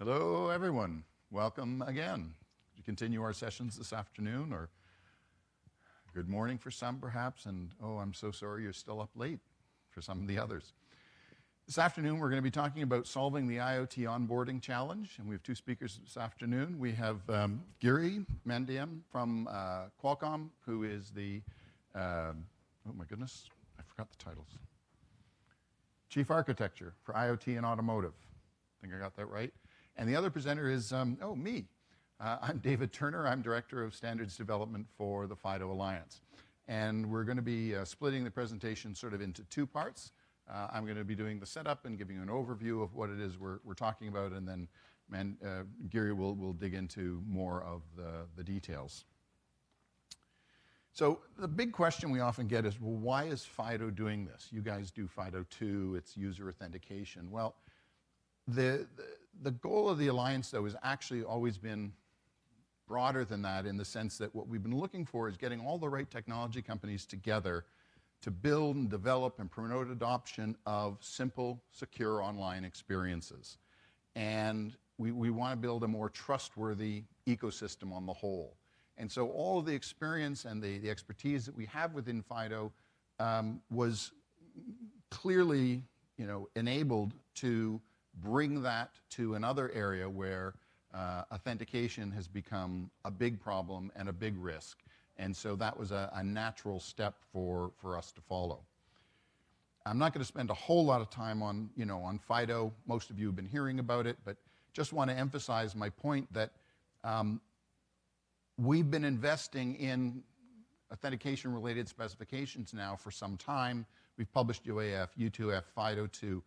Hello, everyone. Welcome again. To continue our sessions this afternoon, or good morning for some, perhaps, and oh, I'm so sorry you're still up late for some of the others. This afternoon, we're going to be talking about solving the IoT onboarding challenge, and we have two speakers this afternoon. We have Mandyam from Qualcomm, who is the, oh my goodness, I forgot the titles. Chief Architecture for IoT and Automotive. I think I got that right. And the other presenter is, me. I'm David Turner. I'm Director of Standards Development for the FIDO Alliance. And we're going to be splitting the presentation sort of into two parts. I'm going to be doing the setup and giving you an overview of what it is we're talking about, and then Giri will dig into more of the details. So the big question we often get is, well, why is FIDO doing this? You guys do FIDO 2, it's user authentication. Well, the goal of the Alliance, though, has actually always been broader than that, in the sense that what we've been looking for is getting all the right technology companies together to build and develop and promote adoption of simple, secure online experiences. And we want to build a more trustworthy ecosystem on the whole. And so all of the experience and the expertise that we have within FIDO was clearly, enabled to bring that to another area where authentication has become a big problem and a big risk. And so that was a natural step for us to follow. I'm not going to spend a whole lot of time on FIDO. Most of you have been hearing about it, but just want to emphasize my point that we've been investing in authentication-related specifications now for some time. We've published UAF, U2F, FIDO 2.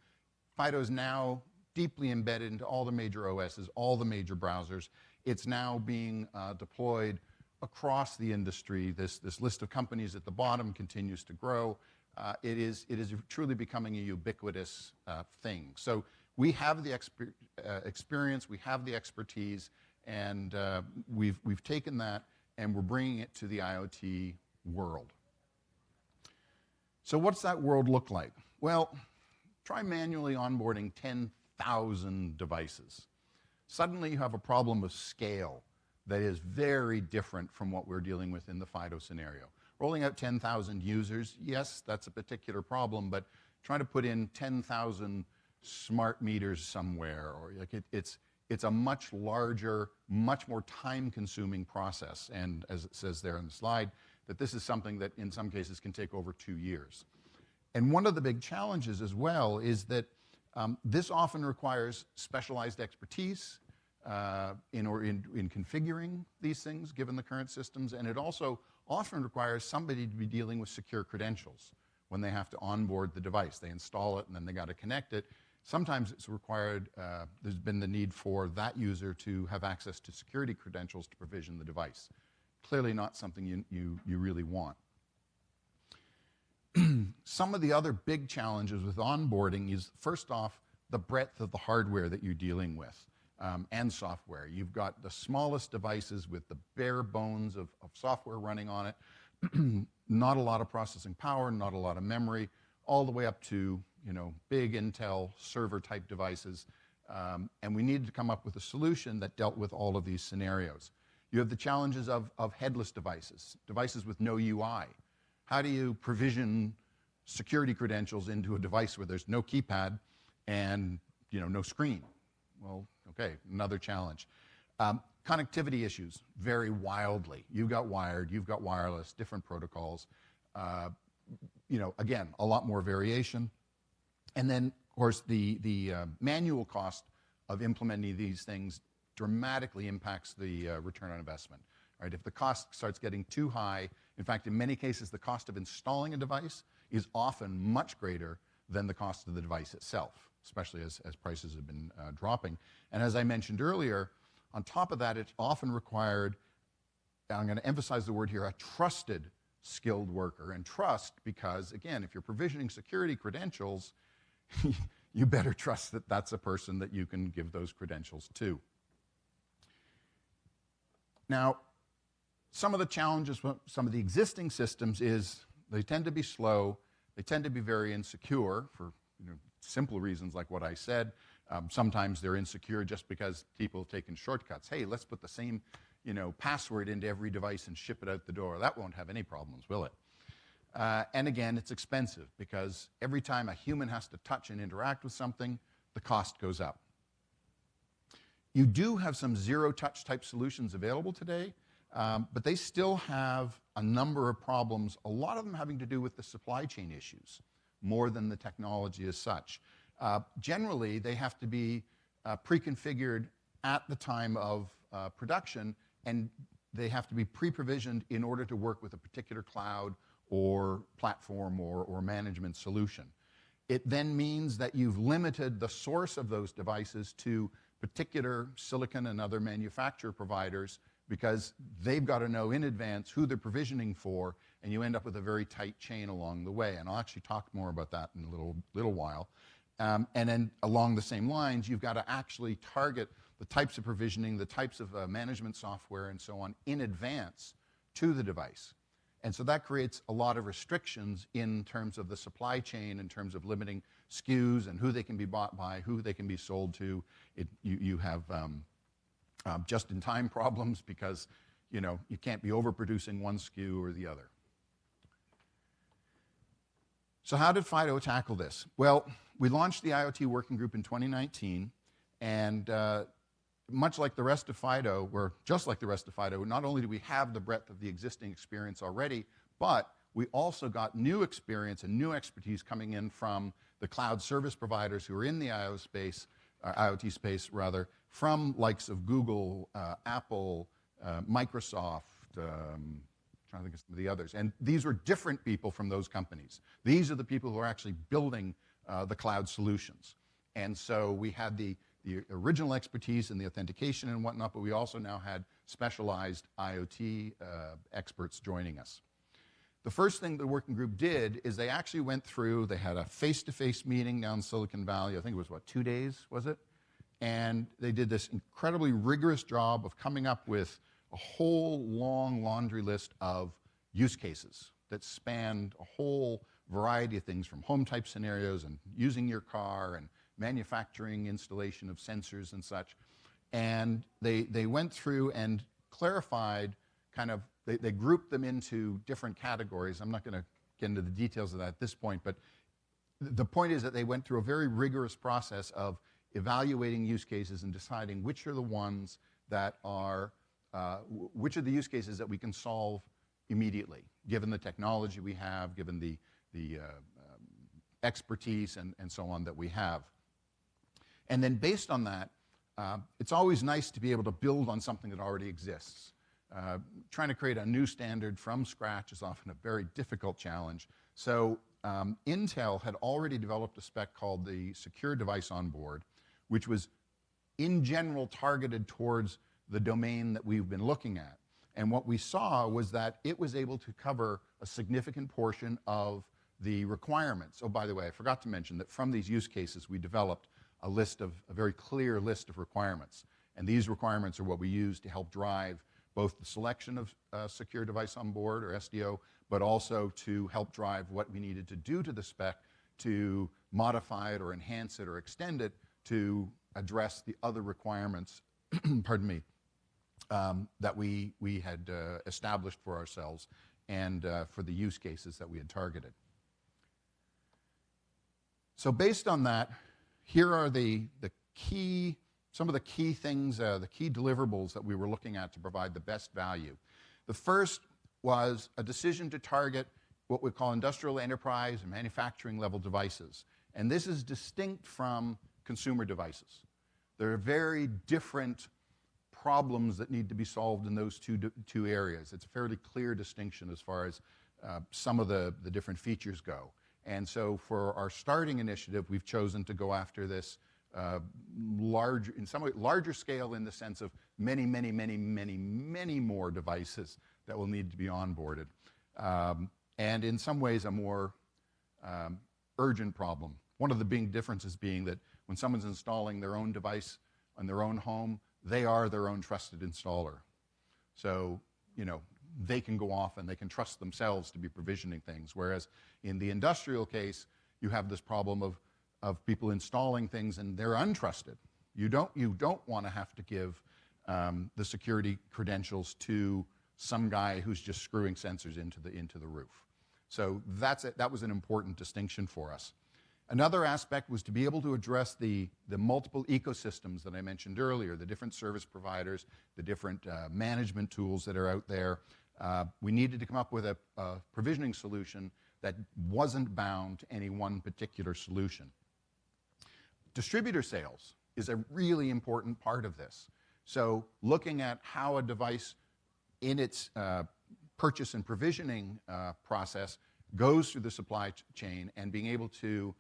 FIDO is now deeply embedded into all the major OSs, all the major browsers. It's now being deployed across the industry. This list of companies at the bottom continues to grow. It is truly becoming a ubiquitous thing. So we have the experience, we have the expertise, and we've taken that and we're bringing it to the IoT world. So what's that world look like? Well, try manually onboarding 10,000 devices. Suddenly you have a problem of scale that is very different from what we're dealing with in the FIDO scenario. Rolling out 10,000 users, yes, that's a particular problem, but trying to put in 10,000 smart meters somewhere, or it's a much larger, much more time-consuming process. And as it says there in the slide, that this is something that in some cases can take over 2 years. And one of the big challenges as well is that this often requires specialized expertise in configuring these things, given the current systems, and it also often requires somebody to be dealing with secure credentials when they have to onboard the device. They install it and then they got to connect it. Sometimes it's required, there's been the need for that user to have access to security credentials to provision the device. Clearly not something you really want. Some of the other big challenges with onboarding is, first off, the breadth of the hardware that you're dealing with and software. You've got the smallest devices with the bare bones of software running on it, not a lot of processing power, not a lot of memory, all the way up to big Intel server-type devices. And we needed to come up with a solution that dealt with all of these scenarios. You have the challenges of headless devices, devices with no UI. How do you provision security credentials into a device where there's no keypad and no screen? Well, okay, another challenge. Connectivity issues vary wildly. You've got wired, you've got wireless, different protocols. Again, a lot more variation. And then, of course, the manual cost of implementing these things dramatically impacts the return on investment. Right? If the cost starts getting too high, in fact, in many cases, the cost of installing a device is often much greater than the cost of the device itself, especially as prices have been dropping. And as I mentioned earlier, on top of that, it's often required, I'm going to emphasize the word here, a trusted skilled worker. And trust because, again, if you're provisioning security credentials, you better trust that that's a person that you can give those credentials to. Now, some of the challenges with some of the existing systems is they tend to be slow, they tend to be very insecure for simple reasons like what I said. Sometimes they're insecure just because people have taken shortcuts. Hey, let's put the same, password into every device and ship it out the door. That won't have any problems, will it? And again, it's expensive because every time a human has to touch and interact with something, the cost goes up. You do have some zero-touch type solutions available today, but they still have a number of problems, a lot of them having to do with the supply chain issues, more than the technology as such. Generally, they have to be pre-configured at the time of production, and they have to be pre-provisioned in order to work with a particular cloud or platform or management solution. It then means that you've limited the source of those devices to particular silicon and other manufacturer providers because they've got to know in advance who they're provisioning for, and you end up with a very tight chain along the way. And I'll actually talk more about that in a little while. And then along the same lines, you've got to actually target the types of provisioning, the types of management software and so on in advance to the device. And so that creates a lot of restrictions in terms of the supply chain, in terms of limiting SKUs and who they can be bought by, who they can be sold to. You have just-in-time problems because you can't be overproducing one SKU or the other. So how did FIDO tackle this? Well, we launched the IoT working group in 2019, and much like the rest of FIDO, just like the rest of FIDO, not only do we have the breadth of the existing experience already, but we also got new experience and new expertise coming in from the cloud service providers who are in the IoT space, from likes of Google, Apple, Microsoft, trying to think of some of the others. And these were different people from those companies. These are the people who are actually building the cloud solutions. And so we had the original expertise in the authentication and whatnot, but we also now had specialized IoT experts joining us. The first thing the working group did is they actually went through, they had a face-to-face meeting down in Silicon Valley. I think it was, 2 days, was it? And they did this incredibly rigorous job of coming up with a whole long laundry list of use cases that spanned a whole variety of things, from home-type scenarios and using your car and manufacturing, installation of sensors and such. And they went through and clarified they grouped them into different categories. I'm not going to get into the details of that at this point, but the point is that they went through a very rigorous process of evaluating use cases and deciding which are the ones that are, which are the use cases that we can solve immediately, given the technology we have, given the expertise and so on that we have. And then based on that, it's always nice to be able to build on something that already exists. Trying to create a new standard from scratch is often a very difficult challenge. So Intel had already developed a spec called the Secure Device Onboard, which was in general targeted towards the domain that we've been looking at. And what we saw was that it was able to cover a significant portion of the requirements. Oh, by the way, I forgot to mention that from these use cases, we developed a very clear list of requirements. And these requirements are what we use to help drive both the selection of Secure Device Onboard, or SDO, but also to help drive what we needed to do to the spec to modify it or enhance it or extend it to address the other requirements, pardon me, that we had established for ourselves and for the use cases that we had targeted. So based on that, here are some of the key things, the key deliverables that we were looking at to provide the best value. The first was a decision to target what we call industrial, enterprise, and manufacturing level devices. And this is distinct from consumer devices. There are very different problems that need to be solved in those two areas. It's a fairly clear distinction as far as some of the different features go. And so for our starting initiative, we've chosen to go after this larger scale in the sense of many more devices that will need to be onboarded. And in some ways, a more urgent problem. One of the big differences being that when someone's installing their own device in their own home, they are their own trusted installer. So, they can go off and they can trust themselves to be provisioning things. Whereas in the industrial case, you have this problem of of people installing things, and they're untrusted. You don't want to have to give the security credentials to some guy who's just screwing sensors into the roof. So that was an important distinction for us. Another aspect was to be able to address the multiple ecosystems that I mentioned earlier, the different service providers, the different management tools that are out there. We needed to come up with a provisioning solution that wasn't bound to any one particular solution. Distributor sales is a really important part of this. So looking at how a device in its purchase and provisioning process goes through the supply chain and being able to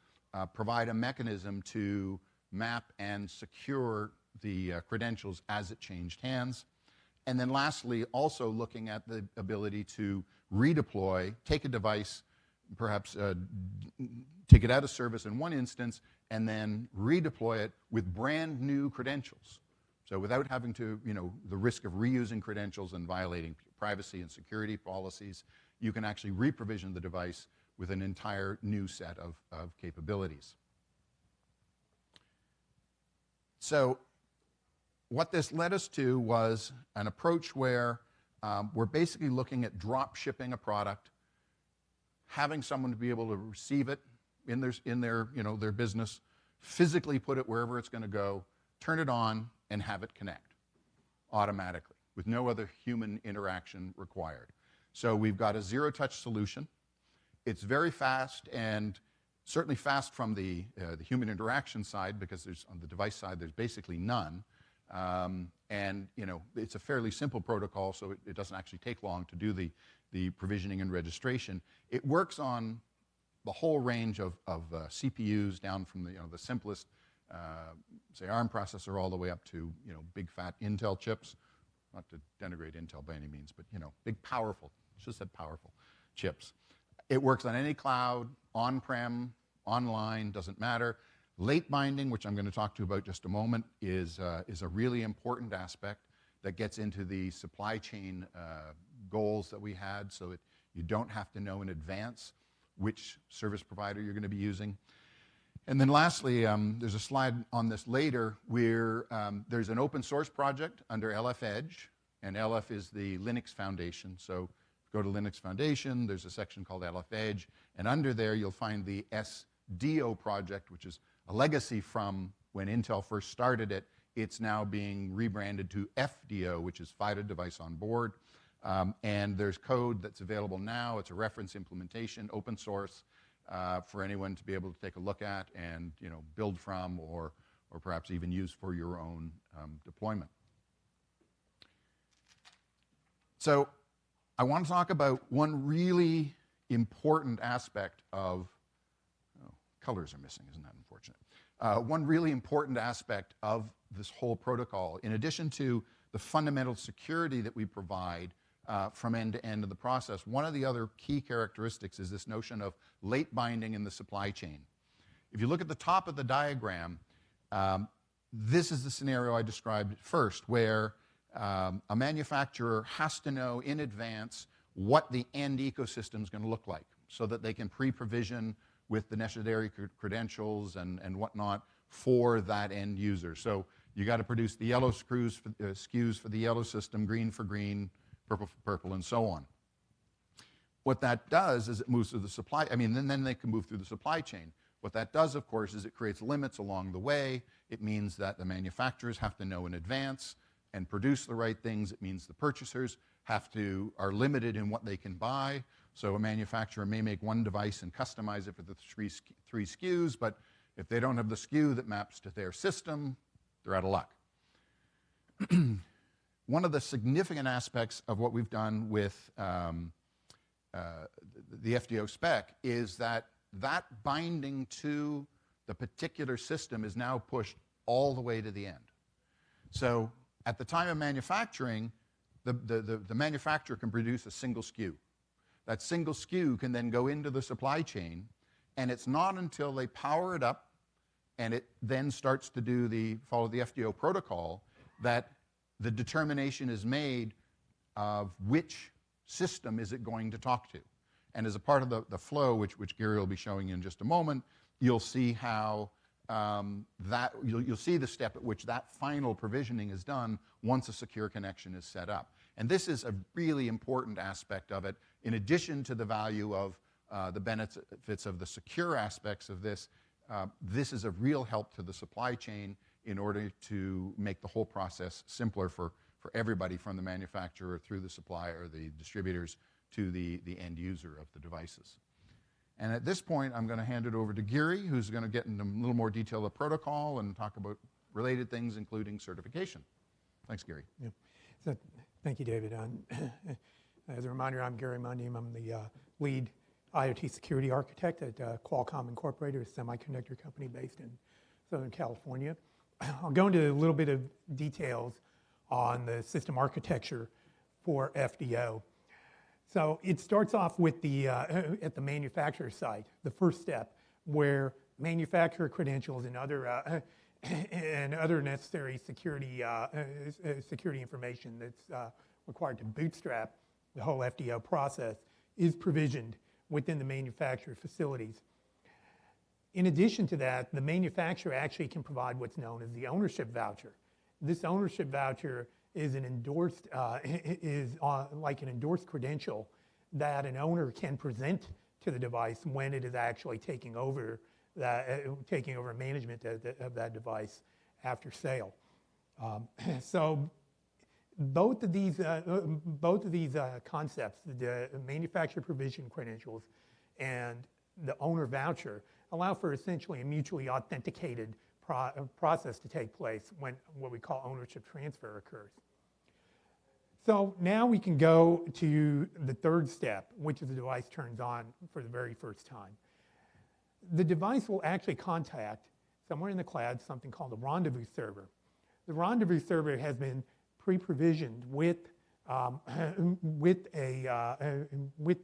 provide a mechanism to map and secure the credentials as it changed hands. And then lastly, also looking at the ability to redeploy, take a device, perhaps take it out of service in one instance, and then redeploy it with brand new credentials. So without having to, the risk of reusing credentials and violating privacy and security policies, you can actually reprovision the device with an entire new set of capabilities. So what this led us to was an approach where we're basically looking at drop shipping a product, having someone to be able to receive it in their business, physically put it wherever it's going to go, turn it on, and have it connect automatically with no other human interaction required. So we've got a zero-touch solution. It's very fast, and certainly fast from the human interaction side, because on the device side there's basically none. And it's a fairly simple protocol, so it doesn't actually take long to do the provisioning and registration. It works on the whole range of CPUs, down from the simplest, say, ARM processor, all the way up to big fat Intel chips. Not to denigrate Intel by any means, but big powerful. Just said powerful chips. It works on any cloud, on-prem, online, doesn't matter. Late binding, which I'm going to talk to you about just a moment, is a really important aspect that gets into the supply chain goals that we had, so that you don't have to know in advance which service provider you're going to be using. And then lastly, there's a slide on this later where there's an open source project under LF Edge, and LF is the Linux Foundation. So go to Linux Foundation, there's a section called LF Edge, and under there you'll find the SDO project, which is a legacy from when Intel first started it. It's now being rebranded to FIDO, which is FIDO Device on Board. And there's code that's available now. It's a reference implementation, open source, for anyone to be able to take a look at and build from, or perhaps even use for your own deployment. So I want to talk about one really important aspect of, colors are missing, isn't that unfortunate? One really important aspect of this whole protocol, in addition to the fundamental security that we provide from end to end of the process, one of the other key characteristics is this notion of late binding in the supply chain. If you look at the top of the diagram, this is the scenario I described first, where a manufacturer has to know in advance what the end ecosystem is going to look like, so that they can pre-provision with the necessary credentials and whatnot for that end user. So you got to produce the yellow SKUs for the yellow system, green for green, purple for purple, and so on. What that does is it moves through the supply, then they can move through the supply chain. What that does, of course, is it creates limits along the way. It means that the manufacturers have to know in advance and produce the right things. It means the purchasers are limited in what they can buy. So a manufacturer may make one device and customize it for the three SKUs, but if they don't have the SKU that maps to their system, they're out of luck. One of the significant aspects of what we've done with the FIDO spec is that binding to the particular system is now pushed all the way to the end. So at the time of manufacturing, the manufacturer can produce a single SKU. That single SKU can then go into the supply chain, and it's not until they power it up and it then starts to follow the FIDO protocol that the determination is made of which system is it going to talk to. And as a part of the flow, which Gary will be showing you in just a moment, you'll see how you'll see the step at which that final provisioning is done once a secure connection is set up. And this is a really important aspect of it. In addition to the value of the benefits of the secure aspects of this, this is a real help to the supply chain in order to make the whole process simpler for everybody, from the manufacturer through the supplier, the distributors, to the end user of the devices. And at this point, I'm going to hand it over to Giri, who's going to get into a little more detail of the protocol and talk about related things, including certification. Thanks, Giri. Yeah. So, thank you, David. As a reminder, I'm Gary Mandyam. I'm the lead IoT security architect at Qualcomm Incorporated, a semiconductor company based in Southern California. I'll go into a little bit of details on the system architecture for FIDO. So it starts off with the at the manufacturer site, the first step, where manufacturer credentials and other necessary security information that's required to bootstrap the whole FIDO process is provisioned within the manufacturer facilities. In addition to that, the manufacturer actually can provide what's known as the ownership voucher. This ownership voucher is an endorsed, like an endorsed credential that an owner can present to the device when it is actually taking over management of that device after sale. So both of these concepts, the manufacturer provision credentials and the owner voucher, allow for essentially a mutually authenticated process to take place when what we call ownership transfer occurs. So now we can go to the third step, which is the device turns on for the very first time. The device will actually contact, somewhere in the cloud, something called a rendezvous server. The rendezvous server has been pre-provisioned with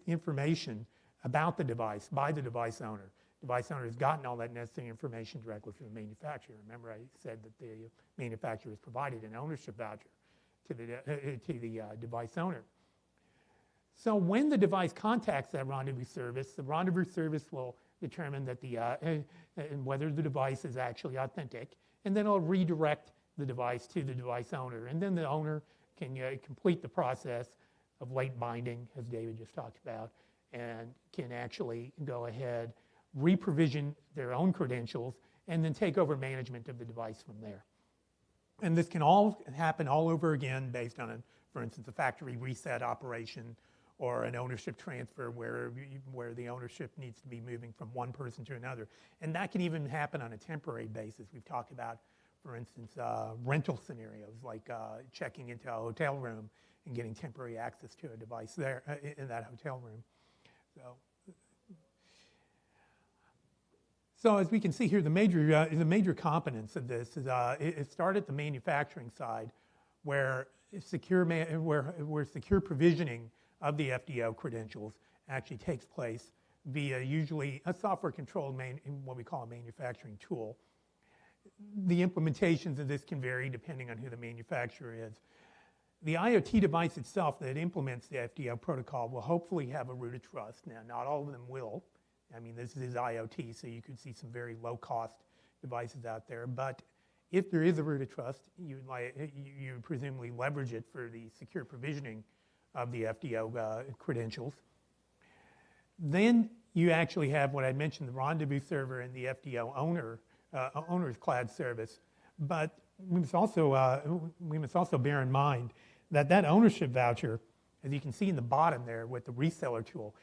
information about the device by the device owner. The device owner has gotten all that necessary information directly from the manufacturer. Remember, I said that the manufacturer has provided an ownership voucher to the device owner. So when the device contacts that rendezvous service, the rendezvous service will determine that whether the device is actually authentic, and then it'll redirect the device to the device owner. And then the owner can complete the process of late binding, as David just talked about, and can actually go ahead, re-provision their own credentials, and then take over management of the device from there. And this can all happen all over again based on, for instance, a factory reset operation or an ownership transfer where the ownership needs to be moving from one person to another. And that can even happen on a temporary basis. We've talked about, for instance, rental scenarios, like checking into a hotel room and getting temporary access to a device there in that hotel room. So as we can see here, the major components of this is it started at the manufacturing side, where secure provisioning of the FIDO credentials actually takes place via usually a software-controlled what we call a manufacturing tool. The implementations of this can vary depending on who the manufacturer is. The IoT device itself that implements the FIDO protocol will hopefully have a root of trust. Now, not all of them will. I mean, this is IoT, so you could see some very low-cost devices out there. But if there is a root of trust, you presumably leverage it for the secure provisioning of the FIDO credentials. Then you actually have what I mentioned, the rendezvous server and the FIDO owner's cloud service. But we must also bear in mind that ownership voucher, as you can see in the bottom there with the reseller tool,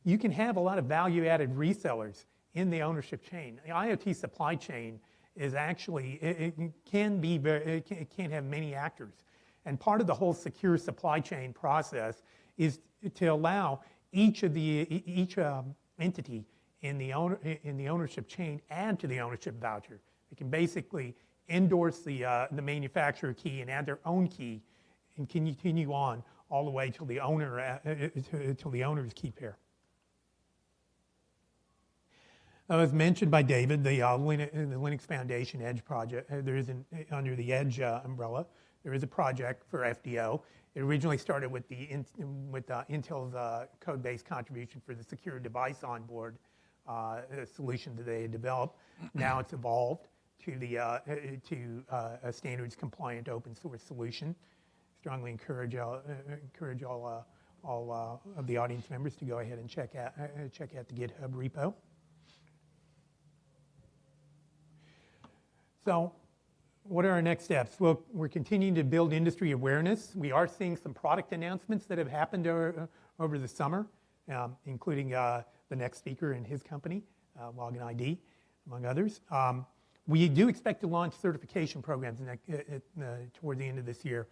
you can have a lot of value-added resellers in the ownership chain. The IoT supply chain is actually, it can have many actors. And part of the whole secure supply chain process is to allow each entity in the ownership chain add to the ownership voucher. It can basically endorse the manufacturer key and add their own key and continue on all the way till the owner's key pair. As mentioned by David, the Linux Foundation Edge project, under the Edge umbrella, there is a project for FIDO. It originally started with Intel's code-based contribution for the secure device onboard solution that they had developed. Now it's evolved to a standards compliant open source solution. Strongly encourage all of the audience members to go ahead and check out the GitHub repo. So, what are our next steps? Well, we're continuing to build industry awareness. We are seeing some product announcements that have happened over the summer, including the next speaker and his company, Login ID, among others. We do expect to launch certification programs toward the end of this year.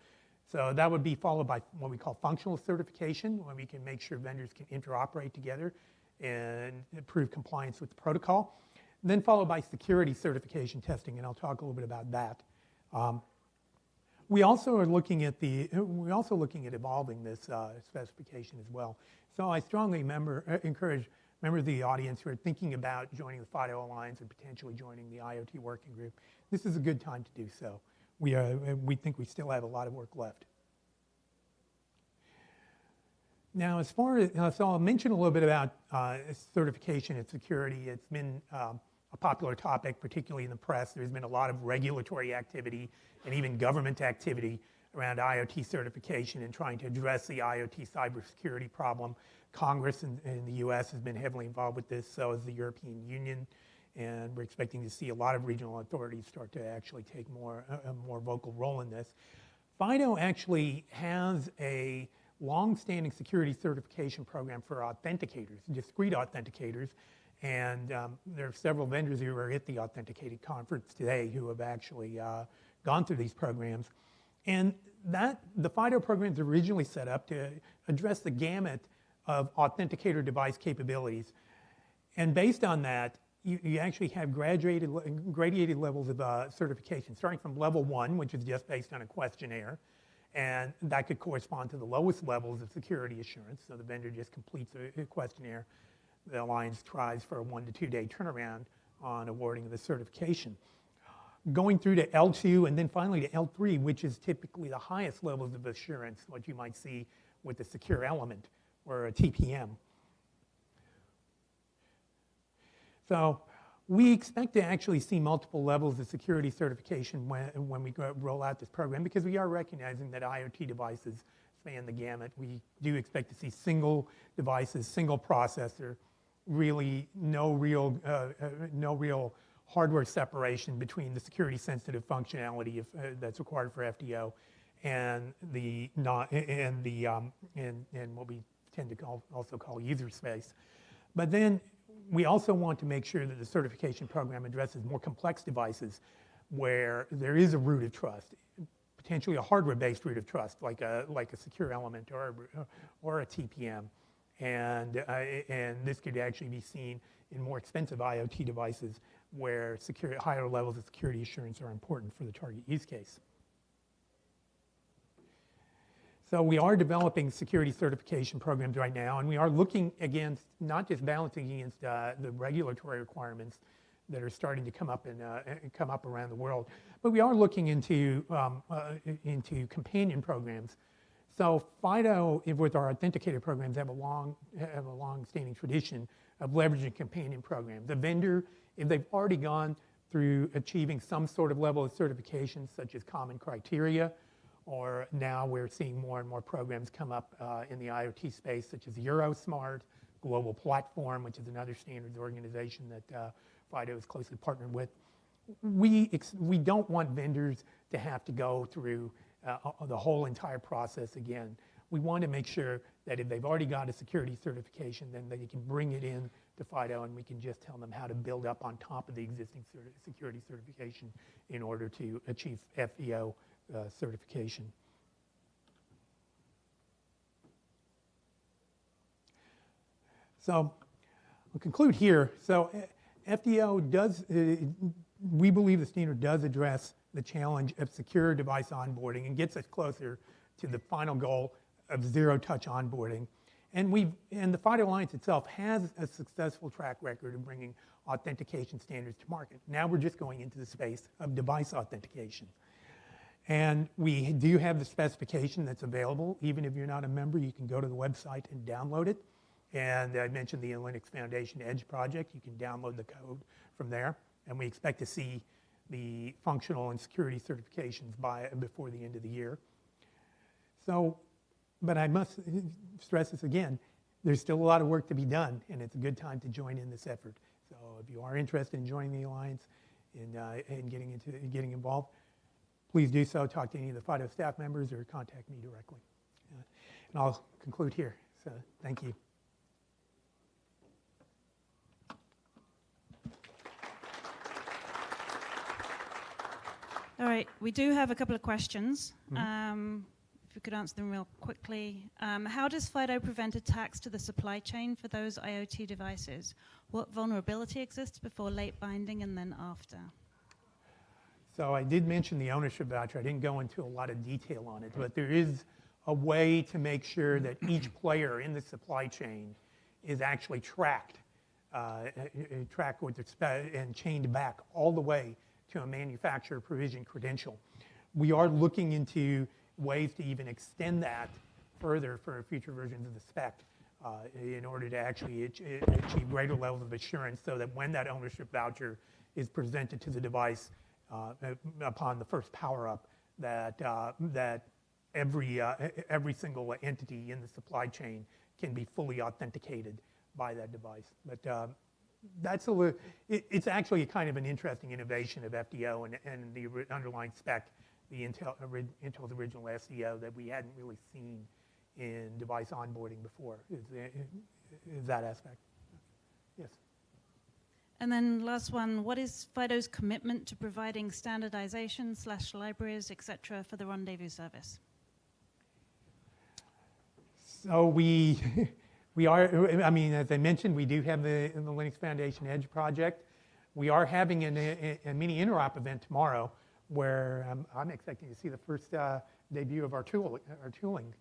So that would be followed by what we call functional certification, where we can make sure vendors can interoperate together and improve compliance with the protocol. And then followed by security certification testing, and I'll talk a little bit about that. We also are looking at evolving this specification as well. So I strongly encourage members of the audience who are thinking about joining the FIDO Alliance and potentially joining the IoT working group. This is a good time to do so. We think we still have a lot of work left. Now, as far as, so I'll mention a little bit about certification and security. It's been a popular topic, particularly in the press. There's been a lot of regulatory activity and even government activity around IoT certification and trying to address the IoT cybersecurity problem. Congress in the US has been heavily involved with this, so is the European Union. And we're expecting to see a lot of regional authorities start to actually take a more vocal role in this. FIDO actually has a long-standing security certification program for authenticators, discrete authenticators, and there are several vendors who are at the Authenticated conference today who have actually gone through these programs. And the FIDO program is originally set up to address the gamut of authenticator device capabilities. And based on that, you actually have gradated levels of certification, starting from level 1, which is just based on a questionnaire, and that could correspond to the lowest levels of security assurance. So the vendor just completes a questionnaire. The Alliance tries for a 1 to 2 day turnaround on awarding of the certification. Going through to L2 and then finally to L3, which is typically the highest levels of assurance, what you might see with a secure element or a TPM. So we expect to actually see multiple levels of security certification when we roll out this program, because we are recognizing that IoT devices span the gamut. We do expect to see single devices, single processor, really no real hardware separation between the security sensitive functionality that's required for FIDO and what we tend to also call user space. But then we also want to make sure that the certification program addresses more complex devices where there is a root of trust, potentially a hardware-based root of trust, like a secure element or a TPM. And this could actually be seen in more expensive IoT devices where higher levels of security assurance are important for the target use case. So we are developing security certification programs right now, and we are looking against, not just balancing against the regulatory requirements that are starting to come up around the world, but we are looking into companion programs. So FIDO, with our authenticator programs, have a long-standing tradition of leveraging companion programs. The vendor, if they've already gone through achieving some sort of level of certification, such as common criteria, or now we're seeing more and more programs come up in the IoT space, such as Eurosmart, Global Platform, which is another standards organization that FIDO is closely partnered with. We don't want vendors to have to go through the whole entire process again. We want to make sure that if they've already got a security certification, then they can bring it in to FIDO, and we can just tell them how to build up on top of the existing security certification in order to achieve FIDO certification. So I'll conclude here. So FIDO does, we believe the standard does address the challenge of secure device onboarding and gets us closer to the final goal of zero-touch onboarding. And the FIDO Alliance itself has a successful track record of bringing authentication standards to market. Now we're just going into the space of device authentication. And we do have the specification that's available. Even if you're not a member, you can go to the website and download it. And I mentioned the Linux Foundation Edge project. You can download the code from there. And we expect to see the functional and security certifications before the end of the year. So, but I must stress this again, there's still a lot of work to be done, and it's a good time to join in this effort. So if you are interested in joining the Alliance and getting involved, please do so. Talk to any of the FIDO staff members or contact me directly. And I'll conclude here. So thank you. All right, we do have a couple of questions. If we could answer them real quickly. How does FIDO prevent attacks to the supply chain for those IoT devices? What vulnerability exists before late binding and then after? So I did mention the ownership voucher. I didn't go into a lot of detail on it, but there is a way to make sure that each player in the supply chain is actually tracked and chained back all the way to a manufacturer provision credential. We are looking into ways to even extend that further for future versions of the spec in order to actually achieve greater levels of assurance so that when that ownership voucher is presented to the device upon the first power up, that every single entity in the supply chain can be fully authenticated by that device. But it's actually a kind of an interesting innovation of FDO and the underlying spec, the Intel's original SEO that we hadn't really seen in device onboarding before, is that aspect. Yes. And then last one, what is FIDO's commitment to providing standardization / libraries, et cetera, for the rendezvous service? So we are, I mean, as I mentioned, we do have the Linux Foundation Edge project. We are having a mini interop event tomorrow where I'm expecting to see the first debut of our tooling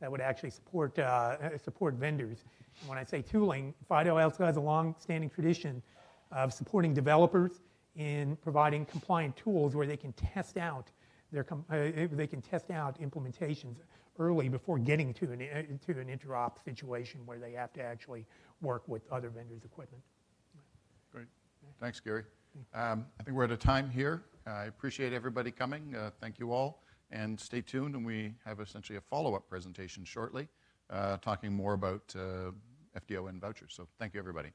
that would actually support vendors. And when I say tooling, FIDO also has a long-standing tradition of supporting developers in providing compliant tools where they can test out implementations early before getting to an interop situation where they have to actually work with other vendors' equipment. Great. Thanks, Gary. I think we're at a time here. I appreciate everybody coming. Thank you all. And stay tuned, and we have essentially a follow-up presentation shortly talking more about FDO and vouchers. So thank you, everybody.